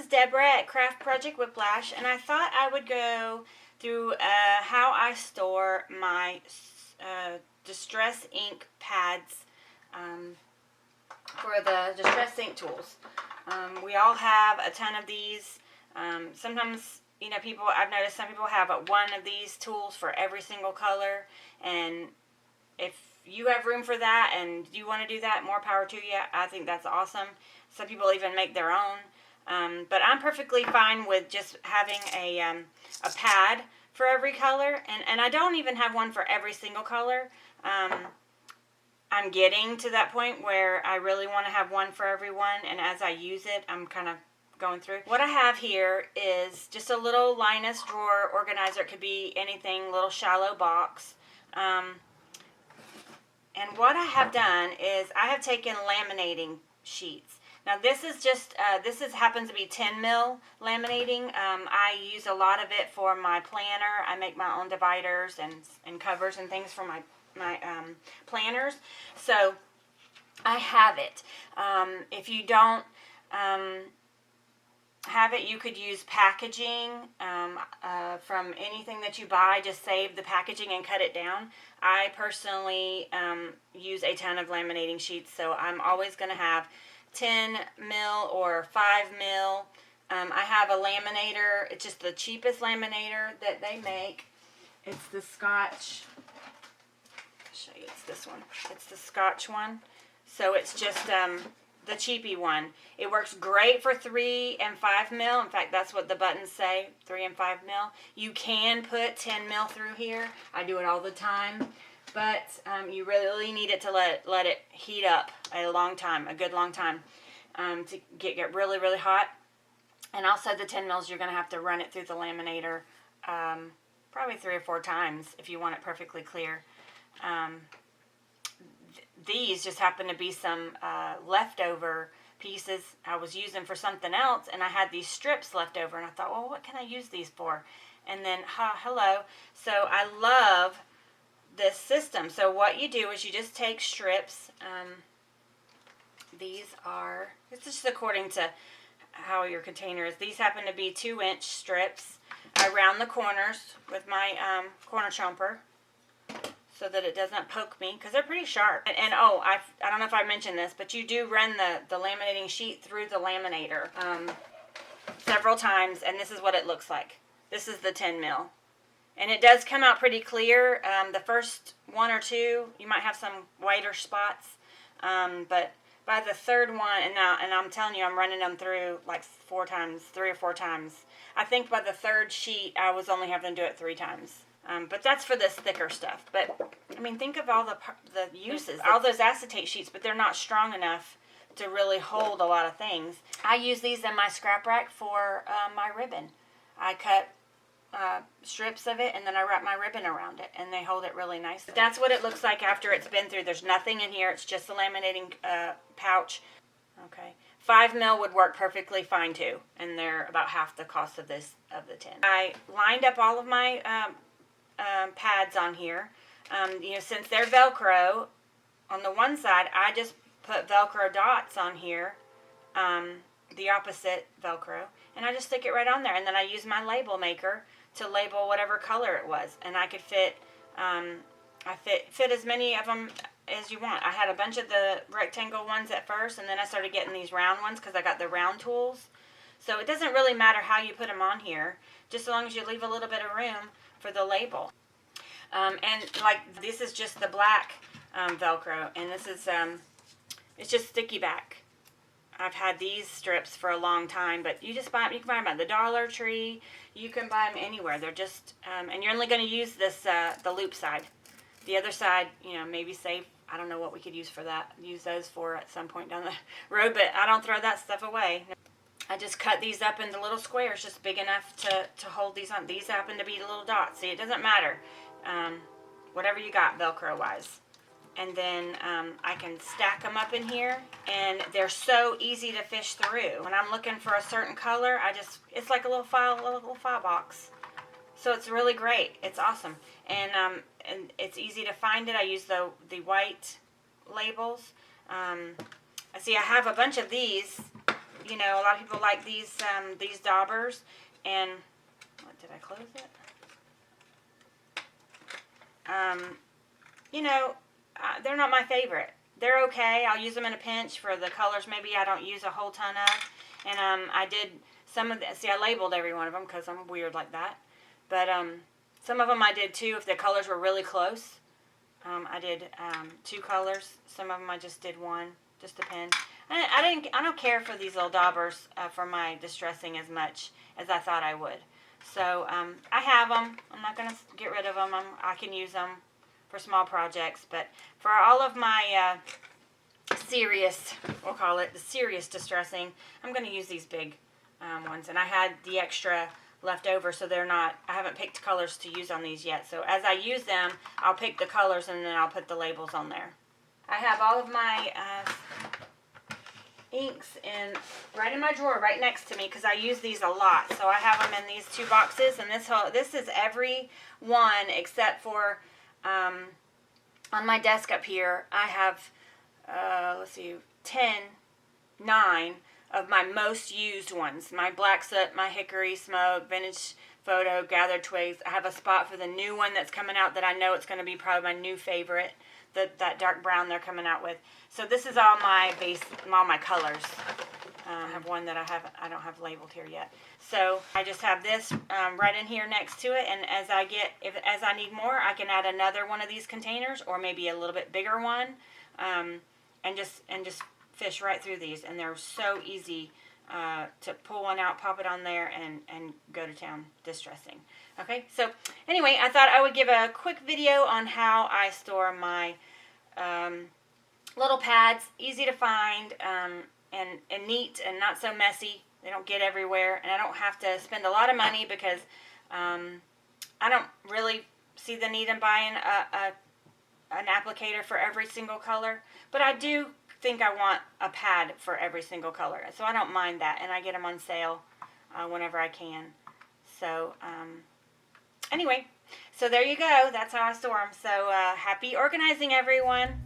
Deborah at Craft Project Whiplash, and I thought I would go through how I store my Distress ink pads for the Distress ink tools. We all have a ton of these. Sometimes, you know, I've noticed some people have one of these tools for every single color, and if you have room for that and you want to do that, more power to you. I think that's awesome. Some people even make their own. But I'm perfectly fine with just having a pad for every color. And I don't even have one for every single color. I'm getting to that point where I really want to have one for everyone. And as I use it, I'm kind of going through. What I have here is just a little Linus drawer organizer. It could be anything, little shallow box. And what I have done is I have taken laminating sheets. Now this is just, happens to be 10 mil laminating. I use a lot of it for my planner. I make my own dividers and covers and things for my planners. So I have it. If you don't have it, you could use packaging from anything that you buy. Just save the packaging and cut it down. I personally use a ton of laminating sheets, so I'm always going to have 10 mil or 5 mil. I have a laminator. It's just the cheapest laminator that they make. It's the Scotch. I'll show you. It's this one. It's the Scotch one. So it's just the cheapy one. It works great for 3 and 5 mil. In fact, that's what the buttons say, 3 and 5 mil. You can put 10 mil through here. I do it all the time. But you really need it to let it heat up a long time, a good long time, to get really, really hot. And also the 10 mils, you're going to have to run it through the laminator probably 3 or 4 times if you want it perfectly clear. These just happen to be some leftover pieces I was using for something else, and I had these strips left over, and I thought, well, what can I use these for? And then, hello. So I love this system. So what you do is you just take strips. It's just according to how your container is. These happen to be 2-inch strips. I round the corners with my corner chomper, so that it doesn't poke me, because they're pretty sharp. And I don't know if I mentioned this, but you do run the laminating sheet through the laminator several times, and this is what it looks like. This is the 10 mil. And it does come out pretty clear. The first 1 or 2, you might have some whiter spots, but by the third one, and I'm telling you, I'm running them through like 3 or 4 times. I think by the third sheet, I was only having to do it 3 times. But that's for this thicker stuff. But, I mean, think of all the uses. All those acetate sheets, but they're not strong enough to really hold a lot of things. I use these in my scrap rack for my ribbon. I cut strips of it, and then I wrap my ribbon around it, and they hold it really nice. That's what it looks like after it's been through. There's nothing in here. It's just the laminating pouch. Okay. 5 mil would work perfectly fine, too, and they're about half the cost of the 10. I lined up all of my pads on here. Since they're Velcro, on the one side, I just put Velcro dots on here, the opposite Velcro, and I just stick it right on there. And then I use my label maker to label whatever color it was, and I could fit as many of them as you want. I had a bunch of the rectangle ones at first, and then I started getting these round ones because I got the round tools. So it doesn't really matter how you put them on here, just as long as you leave a little bit of room for the label. And like this is just the black Velcro, and this is it's just sticky back. I've had these strips for a long time, but you can buy them at the Dollar Tree. You can buy them anywhere. They're just and you're only going to use this the loop side. The other side, maybe save. I don't know what we could use for that. Use those for at some point down the road, but I don't throw that stuff away. I just cut these up into little squares, just big enough to hold these on. These happen to be little dots. See, it doesn't matter. Whatever you got Velcro-wise. And then I can stack them up in here, and they're so easy to fish through. When I'm looking for a certain color, it's like a little file box. So it's really great. It's awesome. And it's easy to find it. I use the white labels. I have a bunch of these. you know, a lot of people like these daubers, and what, did I close it? You know, they're not my favorite. They're okay. I'll use them in a pinch for the colors maybe I don't use a whole ton of. And I did some of the, see, I labeled every one of them because I'm weird like that. But some of them I did too if the colors were really close. I did 2 colors. Some of them I just did 1, just a pen. I don't care for these little daubers for my distressing as much as I thought I would. So I have them. I'm not going to get rid of them. I can use them for small projects, but for all of my serious, we'll call it the serious distressing, I'm going to use these big ones. And I had the extra left over, so they're not, I haven't picked colors to use on these yet. So as I use them, I'll pick the colors and then I'll put the labels on there. I have all of my inks right in my drawer right next to me because I use these a lot. So I have them in these 2 boxes, and this is every one except for on my desk up here. I have let's see, 9 of my most used ones. My Black Soot, my Hickory Smoke, Vintage Photo, Gathered Twigs. I have a spot for the new one that's coming out that I know it's going to be probably my new favorite. That dark brown they're coming out with. So this is all my base, all my colors. I have one that I don't have labeled here yet. So I just have this right in here next to it, and as I need more, I can add another one of these containers, or maybe a little bit bigger one, and just fish right through these. And they're so easy to pull one out, pop it on there, and go to town distressing. Okay, so anyway, I thought I would give a quick video on how I store my little pads, easy to find, and neat and not so messy. They don't get everywhere, and I don't have to spend a lot of money because I don't really see the need in buying an applicator for every single color, but I do think I want a pad for every single color, so I don't mind that, and I get them on sale whenever I can. So anyway, so there you go. That's how I store them. So happy organizing, everyone.